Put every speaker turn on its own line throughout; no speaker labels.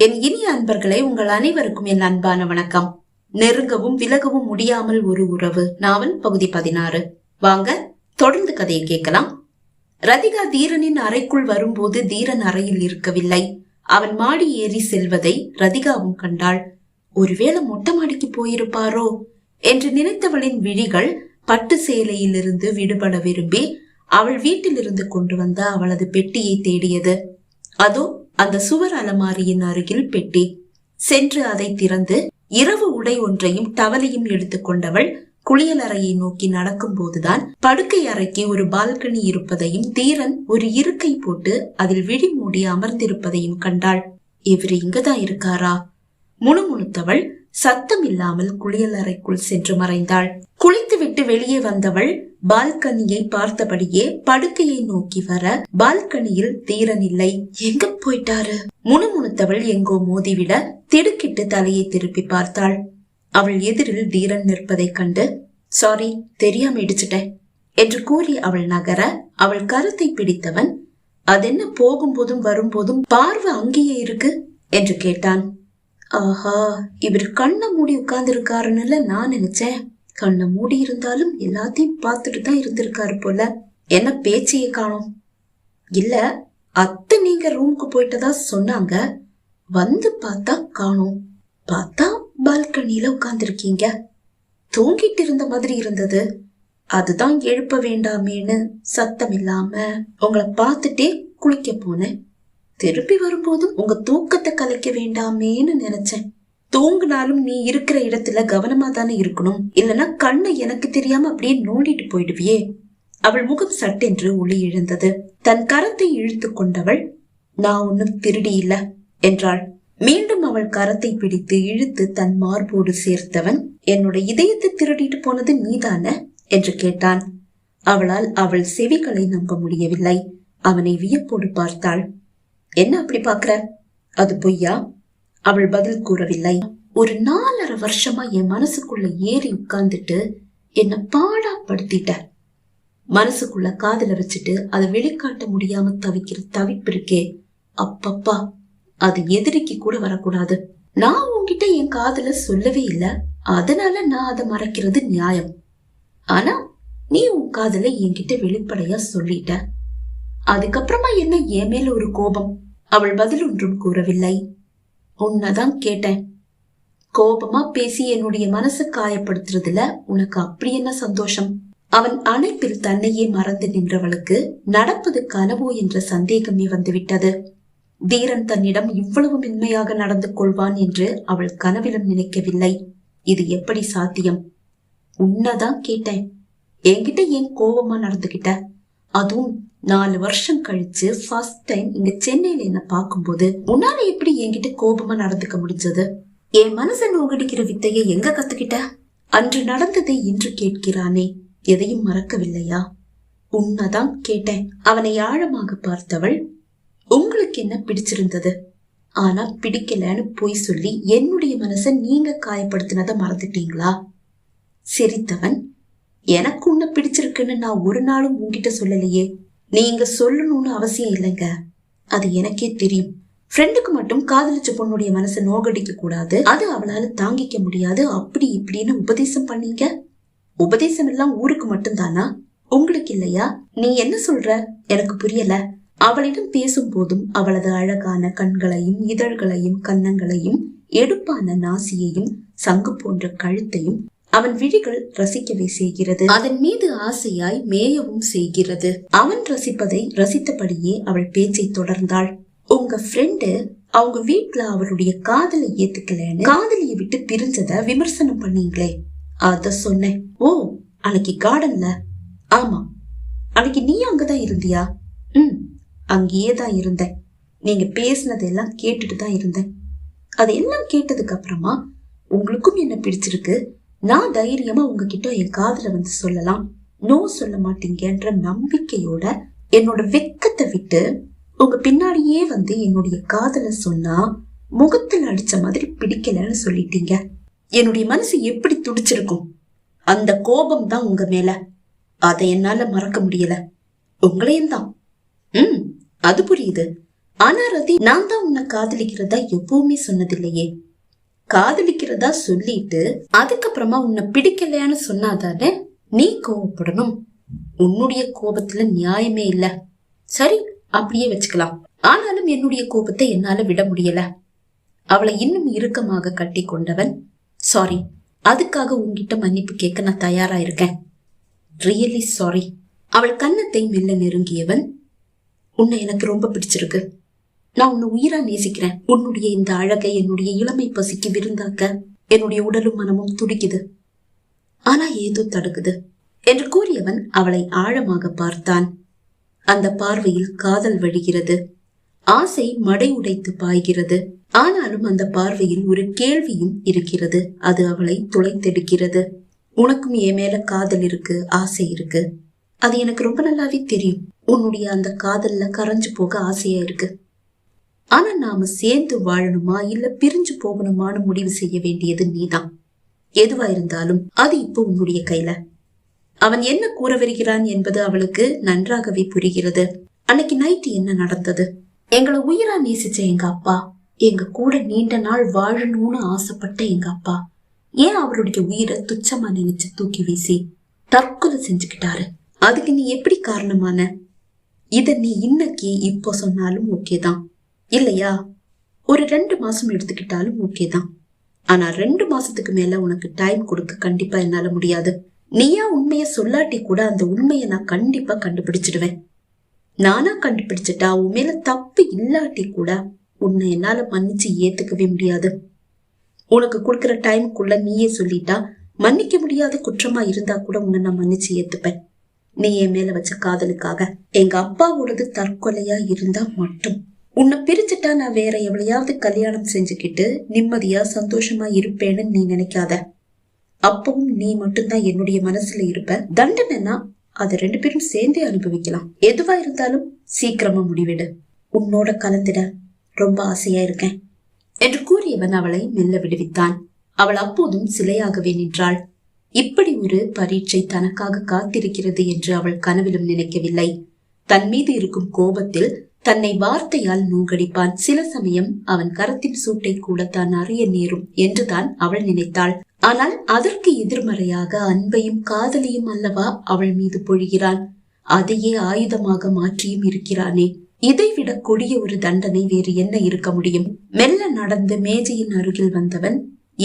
என் இனிய அன்பர்களே, உங்கள் அனைவருக்கும் என் அன்பான வணக்கம். நெருங்கவும் விலகவும் முடியாமல் ஒரு உறவு நாவல் பகுதி 16. வாங்க தொடர்ந்து கதையை கேட்கலாம். ரதிகா தீரனின் அறைக்குள் வரும்போது தீரன் அறையில் இருக்கவில்லை. அவன் மாடி ஏறி செல்வதை ரதிகாவும் கண்டாள். ஒருவேளை மொட்டை மாடிக்கு போயிருப்பாரோ என்று நினைத்தவளின் விழிகள் பட்டு சேலையிலிருந்து விடுபட விரும்பி அவள் வீட்டிலிருந்து கொண்டு வந்த அவளது பெட்டியை தேடியது. அதோ அந்த சுவர் அலமாரியின் அருகில் பெட்டி. சென்று அதை திறந்து இரவு உடை ஒன்றையும் டவலையும் எடுத்துக்கொண்டவள் குளியலறையை நோக்கி நடக்கும் போதுதான் படுக்கை அறைக்கு ஒரு பால்கனி இருப்பதையும் தீரன் ஒரு இருக்கை போட்டு அதில் விழி மூடி அமர்ந்திருப்பதையும் கண்டாள். இவர் இங்கதான் இருக்காரா? முணுமுணுத்தவள் சத்தம் இல்லாமல் குளியலறைக்குள் சென்று மறைந்தாள். குளித்துவிட்டு வெளியே வந்தவள் பால்கனியை பார்த்தபடியே படுக்கையை நோக்கி வர பால்கனியில் தீரன் இல்லை. எங்க போயிட்டாரு? முணுமுணுத்தவள் எங்கோ மோதிவிட திடுக்கிட்டு தலையை திருப்பி பார்த்தாள். அவள் எதிரில் தீரன் நிற்பதை கண்டு, சாரி, தெரியாம இடிச்சிட்டேன் என்று கூறி அவள் நகர அவள் கருத்தை பிடித்தவன், அதென்ன போகும்போதும் வரும்போதும் பார்வை அங்கேயே இருக்கு என்று கேட்டான். ஆஹா, இவர் கண்ணை மூடி உட்கார்ந்து இருக்காருன்னு நான் நினைச்சேன். கண்ணை மூடி இருந்தாலும் எல்லாத்தையும் பார்த்துட்டு தான் இருந்திருக்காரு போல. என்ன பேச்சையே காணோம்? இல்ல, அத்தை நீங்க ரூமுக்கு போயிட்டதா சொன்னாங்க. வந்து பார்த்தா காணோம். பார்த்தா பால்கனியில உட்கார்ந்து இருக்கீங்க. தூங்கிட்டு இருந்த மாதிரி இருந்தது. அதுதான் எழுப்ப வேண்டாமேன்னு சத்தம் இல்லாம உங்களை பார்த்துட்டே குளிக்க போனேன். திருப்பி வரும்போதும் உங்க தூக்கத்தை கலைக்க வேண்டாமேன்னு நினைச்சேன். தூங்குனாலும் நீ இருக்கிற இடத்துல கவனமா தானே இருக்கணும். இல்லனா கண்ணை எனக்கு தெரியாம அப்படியே நோண்டிட்டு போயிடுவியே. அவள் முகம் சட்டென்று ஒளி இழந்தது. தன் கரத்தை இழுத்து கொண்டவள், நான் ஒன்னும் திருடி இல்ல என்றாள். மீண்டும் அவள் கரத்தை பிடித்து இழுத்து தன் மார்போடு சேர்த்தவன், என்னோட இதயத்தை திருடிட்டு போனது நீதானே என்று கேட்டான். அவளால் அவள் செவிகளை நம்ப முடியவில்லை. அவனை வியப்போடு பார்த்தாள். என்ன அப்படி பாக்குற? அது பொய்யா? அவள் பதில் கூறவில்லை. ஒரு 4.5 வருஷமா என் மனசுக்குள்ள ஏறி உட்கார்ந்துட்டு என்ன பாடா படுத்திட்ட. மனசுக்குள்ள காதல வச்சுட்டு அதை வெளிக்காட்ட முடியாம தவிக்கிற தவிப்பு இருக்கே, அப்பப்பா, அது எதிரிக்கு கூட வரக்கூடாது. நான் உன்கிட்ட என் காதல சொல்லவே இல்லை, அதனால நான் அதை மறைக்கிறது நியாயம். ஆனா நீ உன் காதல என்கிட்ட வெளிப்படையா சொல்லிட்ட. அதுக்கப்புறமா என்ன என் மேல ஒரு கோபம்? அவள் பதில் ஒன்றும் கூறவில்லை. உன்னதான் கேட்டேன். கோபமா பேசி என்னுடைய மனசை காயப்படுத்துறதுல உனக்கு அப்படி என்ன சந்தோஷம்? அவன் அணைப்பில் தன்னையே மறந்து நின்றவளுக்கு நடப்பது கனவோ என்ற சந்தேகமே வந்துவிட்டது. தீரன் தன்னிடம் இவ்வளவு மென்மையாக நடந்து கொள்வான் என்று அவள் கனவிலும் நினைக்கவில்லை. இது எப்படி சாத்தியம்? உன்னதான் கேட்டேன். என்கிட்ட ஏன் கோபமா நடந்துகிட்ட? அதுவும் 4 வருஷம் கழிச்சு ஃபர்ஸ்ட் டைம் இங்க சென்னையில என்ன பார்க்கும்போது உன்னால எப்படி என்கிட்ட கோபமா நடந்துக்க முடிஞ்சது? என் மனசை நோகடிக்கிற வித்தையை எங்க கத்துக்கிட்ட? அன்று நடந்ததை இன்று கேட்கிறானே, எதையும் மறக்கவில்லையா? உன்னதான் கேட்டேன். அவனை ஆழமாக பார்த்தவள், உங்களுக்கு என்ன பிடிச்சிருந்தது? ஆனா பிடிக்கலன்னு போய் சொல்லி என்னுடைய மனசை நீங்க காயப்படுத்தினதை மறந்துட்டீங்களா? சிரித்தவன், எனக்கு உன்னை பிடிச்சிருக்குன்னு நான் ஒரு நாளும் உன்கிட்ட சொல்லலையே. நீங்க சொல்லணும்னு அவசியம் இல்லைங்க, அது எனக்கே தெரியும். ஃப்ரெண்டுக்கு மட்டும் காதலிச்ச பொண்ணுடைய மனசை நோகடிக்க கூடாது, அது அவளால தாங்கிக்க முடியாது, அப்படி இப்படின்னு உபதேசம் பண்ணீங்க. உபதேசம் எல்லாம் ஊருக்கு மட்டும்தானா, உங்களுக்கு இல்லையா? நீ என்ன சொல்ற எனக்கு புரியல. அவளிடம் பேசும் போதும் அவளது அழகான கண்களையும் இதழ்களையும் கன்னங்களையும் எடுப்பான நாசியையும் சங்கு போன்ற கழுத்தையும் அவன் விழிகள் ரசிக்கவே செய்கிறது. அதன் மீது ஆசையாய் மேயவும் செய்கிறது. அவன் ரசிப்பதை ரசித்தபடியே அவள் பேச்சை தொடர்ந்தாள். உங்க ஃப்ரெண்டு அவங்க வீட்டுல அவளுடைய காதலை ஏத்துக்கலன்னு காதலியை விட்டு பிரிஞ்சத விமர்சனம் பண்ணீங்களே, அத சொன்னேன். ஓ, அன்னைக்கு கார்டன்ல? ஆமா. அன்னைக்கு நீ அங்கதான் இருந்தியா? அங்கேயே தான் இருந்தேன். நீங்க பேசினதெல்லாம் கேட்டுட்டு தான் இருந்தேன். அதெல்லாம் கேட்டதுக்கு அப்புறமா உங்களுக்கும் என்ன பிடிச்சிருக்கு, நான் தைரியமா உங்ககிட்ட என் காதல வந்து சொல்லலாம், நோ சொல்ல மாட்டீங்கன்ற நம்பிக்கையோட என்னோட வெக்கத்தை விட்டு உங்க பின்னாடியே வந்து என்னுடைய காதல சொன்னா முகத்துல அடிச்ச மாதிரி பிடிக்கலன்னு சொல்லிட்டீங்க. என்னுடைய மனசு எப்படி துடிச்சிருக்கும்? அந்த கோபம் தான் உங்க மேல. அதை என்னால மறக்க முடியல. உங்களையும் தான். அது புரியுது. ஆனா ரதி, நான் தான் உன்னை காதலிக்கிறதா எப்பவுமே சொன்னதில்லையே. காதலிக்கிறதா சொல்லிட்டு அதுக்கப்புறமா உன்னை பிடிக்கலையான்னு சொன்னாதானே நீ கோவப்படணும். உன்னுடைய கோபத்துல நியாயமே இல்ல. சரி, அப்படியே வச்சுக்கலாம். ஆனாலும் என்னுடைய கோபத்தை என்னால விட முடியல. அவளை இன்னும் இறுக்கமாக கட்டி கொண்டவன், சாரி, அதுக்காக உன்கிட்ட மன்னிப்பு கேட்க நான் தயாரா இருக்கேன். Really sorry. அவள் கன்னத்தை மெல்ல நெருங்கியவன், உன்னை எனக்கு ரொம்ப பிடிச்சிருக்கு. நான் உன்னை உயிரா நேசிக்கிறேன். உன்னுடைய இந்த அழகை என்னுடைய இளமை பசிக்கு விருந்தாக்க என்னுடைய உடலும் மனமும் துடிக்குது. ஆனா ஏதோ தடுக்குது என்று கூறியவன் அவளை ஆழமாக பார்த்தான். அந்த பார்வையில் காதல் வழிகிறது. ஆசை மடை உடைத்து பாய்கிறது. ஆனாலும் அந்த பார்வையில் ஒரு கேள்வியும் இருக்கிறது. அது அவளை துளைத்தெடுக்கிறது. உனக்கும் என் மேல காதல் இருக்கு, ஆசை இருக்கு. அது எனக்கு ரொம்ப நல்லாவே தெரியும். உன்னுடைய அந்த காதல்ல கரைஞ்சு போக ஆசையா இருக்கு. ஆனா நாம சேர்ந்து வாழணுமா இல்ல பிரிஞ்சு போகணுமான்னு முடிவு செய்ய வேண்டியது நீதான். எதுவா இருந்தாலும் அது இப்போ உன்னுடைய கையில. அவன் என்ன கூற வருகிறான் என்பது அவளுக்கு நன்றாகவே புரிகிறது. அன்னைக்கு நைட்டு என்ன நடந்தது? எங்களை உயிரா நேசிச்ச எங்க அப்பா, எங்க கூட நீண்ட நாள் வாழணும்னு ஆசைப்பட்ட எங்க அப்பா, ஏன் அவருடைய உயிரை துச்சமா நினைச்சு தூக்கி வீசி தற்கொலை செஞ்சுக்கிட்டாரு? அதுக்கு நீ எப்படி காரணமான? இத நீ இன்னைக்கு இப்போ சொன்னாலும் ஓகேதான், இல்லையா? ஒரு 2 மாசம் எடுத்துக்கிட்டாலும் ஓகேதான். ஆனா 2 மாசத்துக்கு மேல உனக்கு டைம் கொடுக்க கண்டிப்பா என்னால முடியாது. நீயா உண்மைய சொல்லாட்டி கூட அந்த உண்மைய நான் கண்டிப்பா கண்டுபிடிச்சிடுவேன். நானா கண்டுபிடிச்சிட்டா உன் மேல தப்பு இல்லாட்டி கூட உன்னை என்னால மன்னிச்சு ஏத்துக்கவே முடியாது. உனக்கு கொடுக்கற டைமுக்குள்ள நீயே சொல்லிட்டா மன்னிக்க முடியாத குற்றமா இருந்தா கூட உன்னை நான் மன்னிச்சு ஏத்துப்பேன். நீ என் மேல வச்ச காதலுக்காக. எங்க அப்பாவோடது தற்கொலையா இருந்தா மட்டும் உன்னை பிரிச்சுட்டா நான் வேற எவ்வளையாவது கல்யாணம் செஞ்சுக்கிட்டு நிம்மதியா சந்தோஷமா இருப்பேன்னு நீ நினைக்காத. அப்பவும் நீ மட்டும்தான் என்னுடைய மனசுல இருப்ப. தண்டனைன்னா அதை 2 பேரும் சேர்ந்தே அனுபவிக்கலாம். எதுவா இருந்தாலும் சீக்கிரமா முடிவிடு. உன்னோட கலந்துட ரொம்ப ஆசையா இருக்கேன் என்று கூறியவன் அவளை மெல்ல விடுவித்தான். அவள் அப்போதும் சிலையாகவே நின்றாள். இப்படி ஒரு பரீட்சை தனக்காக காத்திருக்கிறது என்று அவள் கனவிலும் நினைக்கவில்லை. தன் மீது இருக்கும் கோபத்தில் தன்னை வார்த்தையால் நூகடிப்பான். சில சமயம் அவன் கரத்தின் சூட்டை கூட தான் அறிய நேரும் என்றுதான் அவள் நினைத்தாள். ஆனால் அதற்கு எதிர்மறையாக அன்பையும் காதலியும் அல்லவா அவள் மீது பொழிகிறான். அதையே ஆயுதமாக மாற்றியும் இருக்கிறானே. இதைவிட கொடிய ஒரு தண்டனை வேறு என்ன இருக்க முடியும்? மெல்ல நடந்து மேஜையின் அருகில் வந்தவன்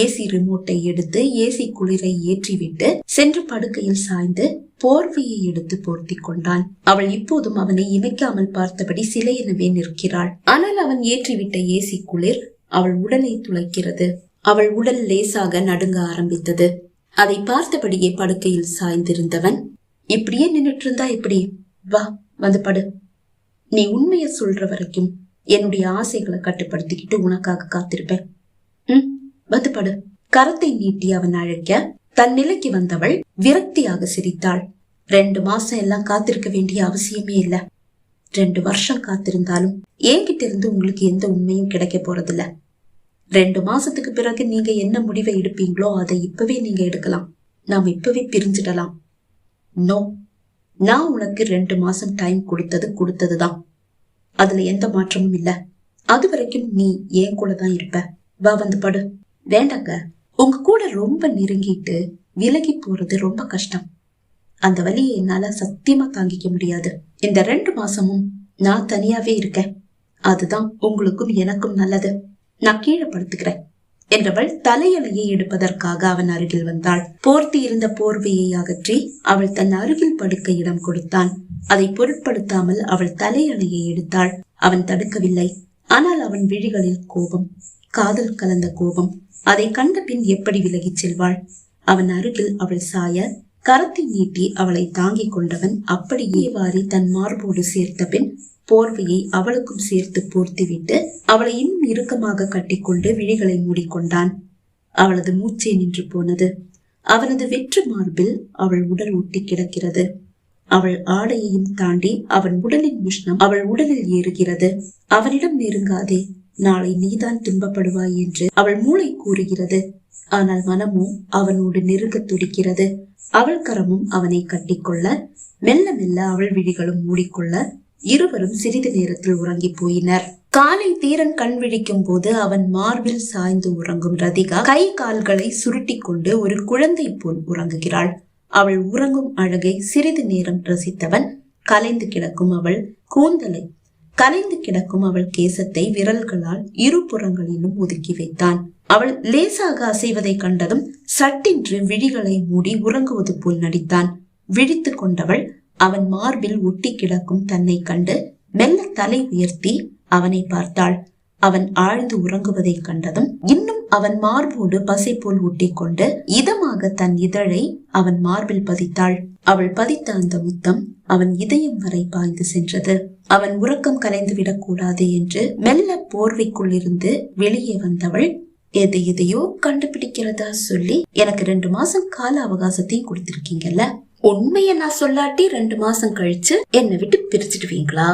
ஏசி ரிமோட்டை எடுத்து ஏசி குளிரை ஏற்றிவிட்டு சென்று படுக்கையில் சாய்ந்து போர்வையை எடுத்து போர்த்தி கொண்டான். அவள் இப்போதும் அவனை இமைக்காமல் பார்த்தபடி சிலையெனவே நிற்கிறாள். ஆனால் அவன் ஏற்றிவிட்ட ஏசி குளிர் அவள் உடலை துளைக்கிறது. அவள் உடல் லேசாக நடுங்க ஆரம்பித்தது. அதை பார்த்தபடியே படுக்கையில் சாய்ந்திருந்தவன், இப்படியே நின்னுட்டு இருந்தா எப்படி? வா, வந்து படு. நீ உண்மைய சொல்ற வரைக்கும் என்னுடைய ஆசைகளை கட்டுப்படுத்திக்கிட்டு உனக்காக காத்திருப்பேன். வந்து படு. கரத்தை நீட்டி அவன் அழைக்க தன் நிலைக்கு வந்தவள் விரக்தியாக சிரித்தாள். 2 மாசம் எல்லாம் காத்திருக்க வேண்டிய அவசியமே இல்ல. 2 வருஷம் காத்திருந்தாலும் என்கிட்ட இருந்து உங்களுக்கு எந்த உண்மையும் கிடைக்க போறதில்ல. 2 மாசத்துக்கு பிறகு நீங்க என்ன முடிவை எடுப்பீங்களோ அதை இப்பவே நீங்க எடுக்கலாம். நாம இப்பவே பிரிஞ்சிடலாம். நோ, நான் உனக்கு 2 மாசம் டைம் கொடுத்ததுதான். அதுல எந்த மாற்றமும் இல்ல. அது வரைக்கும் நீ என் கூட தான் இருப்ப. வா, வந்து படு. வேண்டாங்க, உங்க கூட ரொம்ப நெருங்கிட்டு விலகி போறது ரொம்ப கஷ்டம். அந்த வலியை என்னால சத்தியமா தாங்கிக்க முடியாது. இந்த 2 மாசமும் நான் தனியாவே இருக்கேன். அதுதான் உங்களுக்கும் எனக்கும் நல்லது. நான் கீழே படுத்துக்கிறேன் என்றவள் தலையணையை எடுப்பதற்காக அவன் அருகில் வந்தாள். போர்த்தி இருந்த போர்வையை அகற்றி அவள் தன் அருகில் படுக்க இடம் கொடுத்தான். அதை பொருட்படுத்தாமல் அவள் தலையணையை எடுத்தாள். அவன் தடுக்கவில்லை. ஆனால் அவன் விழிகளில் கோபம், காதல் கலந்த கோபம். அதை கண்ட பின் எப்படி விலகிச் செல்வாள்? அவன் அருகில் அவள் சாய கரத்தை நீட்டி அவளை தாங்கிக் கொண்டவன் அப்படியே வாரி தன் மார்போடு சேர்த்த பின் போர்வையை அவளுக்கும் சேர்த்து போர்த்திவிட்டு அவளை இன்னும் இறுக்கமாக கட்டிக்கொண்டு விழிகளை மூடிக்கொண்டான். அவளது மூச்சே நின்று போனது. அவனது வெற்று மார்பில் அவள் உடல் ஒட்டி கிடக்கிறது. அவள் ஆடையையும் தாண்டி அவன் உடலின் உஷ்ணம் அவள் உடலில் ஏறுகிறது. அவனிடம் நெருங்காதே, நாளை நீதான் துன்பப்படுவாய் என்று அவள் மூளை கூறுகிறது. ஆனால் மனமோ அவனோடு நெருங்க துடிக்கிறது. அவள் கரமும் அவனை கட்டிக்கொள்ள மெல்ல மெல்ல அவள் விழிகளும் மூடிக்கொள்ள இருவரும் சிறிது நேரத்தில் உறங்கி போயினர். காலை தீரன் கண் விழிக்கும் போது அவன் மார்பில் சாய்ந்து உறங்கும் ரதிகா கை கால்களை சுருட்டி கொண்டு ஒரு குழந்தை போல் உறங்குகிறாள். அவள் உறங்கும் அழகை சிறிது நேரம் ரசித்தவன் கலைந்து கிடக்கும் அவள் கூந்தலை, கலைந்து கிடக்கும் அவள் கேசத்தை விரல்களால் இரு புறங்களிலும் ஒதுக்கி வைத்தான். அவள் லேசாக அசைவதை கண்டதும் சட்டென்று விழிகளை மூடி உறங்குவது போல் நடித்தான். விழித்து கொண்டவள் அவன் மார்பில் ஒட்டி கிடக்கும் தன்னை கண்டு மெல்ல தலை உயர்த்தி அவனை பார்த்தாள். அவன் ஆழ்ந்து உறங்குவதை கண்டதும் இன்னும் அவன் மார்போடு பசை போல் ஒட்டி கொண்டு இதமாக தன் இதழை அவன் மார்பில் பதித்தாள். அவள் பதித்த அந்த முத்தம் அவன் இதயம் வரை பாய்ந்து சென்றது. அவன் உறக்கம் கலைந்து விடக்கூடாது என்று மெல்ல போர்வைக்குள் இருந்து வெளியே வந்தவள் எதையோ கண்டுபிடிக்கிறதா சொல்லி எனக்கு 2 மாசம் கால அவகாசத்தையும் கொடுத்திருக்கீங்கல்ல, உண்மைய நான் சொல்லாட்டி 2 மாசம் கழிச்சு என்னை விட்டு பிரிச்சுடுவீங்களா?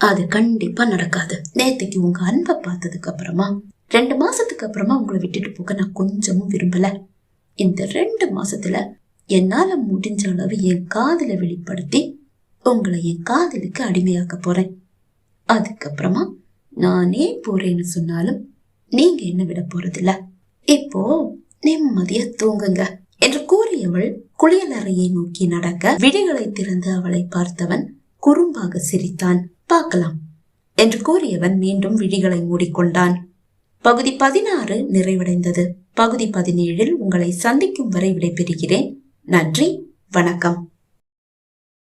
அது கண்டிப்பா நடக்காது. நேத்துக்கு உங்க அன்பை பார்த்ததுக்கு அப்புறமா 2 மாசத்துக்கு அப்புறமா உங்களை விட்டுட்டு போக நான் கொஞ்சமும் விரும்பல. இந்த 2 மாசத்துல என்னால முடிஞ்ச அளவு என் காதல வெளிப்படுத்தி உங்களை என் காதலுக்கு அடிமையாக்க போறேன். அதுக்கப்புறமா நானே போறேன்னு சொன்னாலும் நீங்க என்ன விட போறதில்ல. இப்போ நிம்மதியா தூங்குங்க என்று கூறியவள் குளியலறையை நோக்கி நடக்க விழிகளை திறந்து அவளை பார்த்தவன் குறும்பாக சிரித்தான். பார்க்கலாம் என்று கூறியவன் மீண்டும் விழிகளை மூடிக்கொண்டான். பகுதி 16 நிறைவடைந்தது. பகுதி 17 உங்களை சந்திக்கும் வரை விடைபெறுகிறேன். நன்றி, வணக்கம்.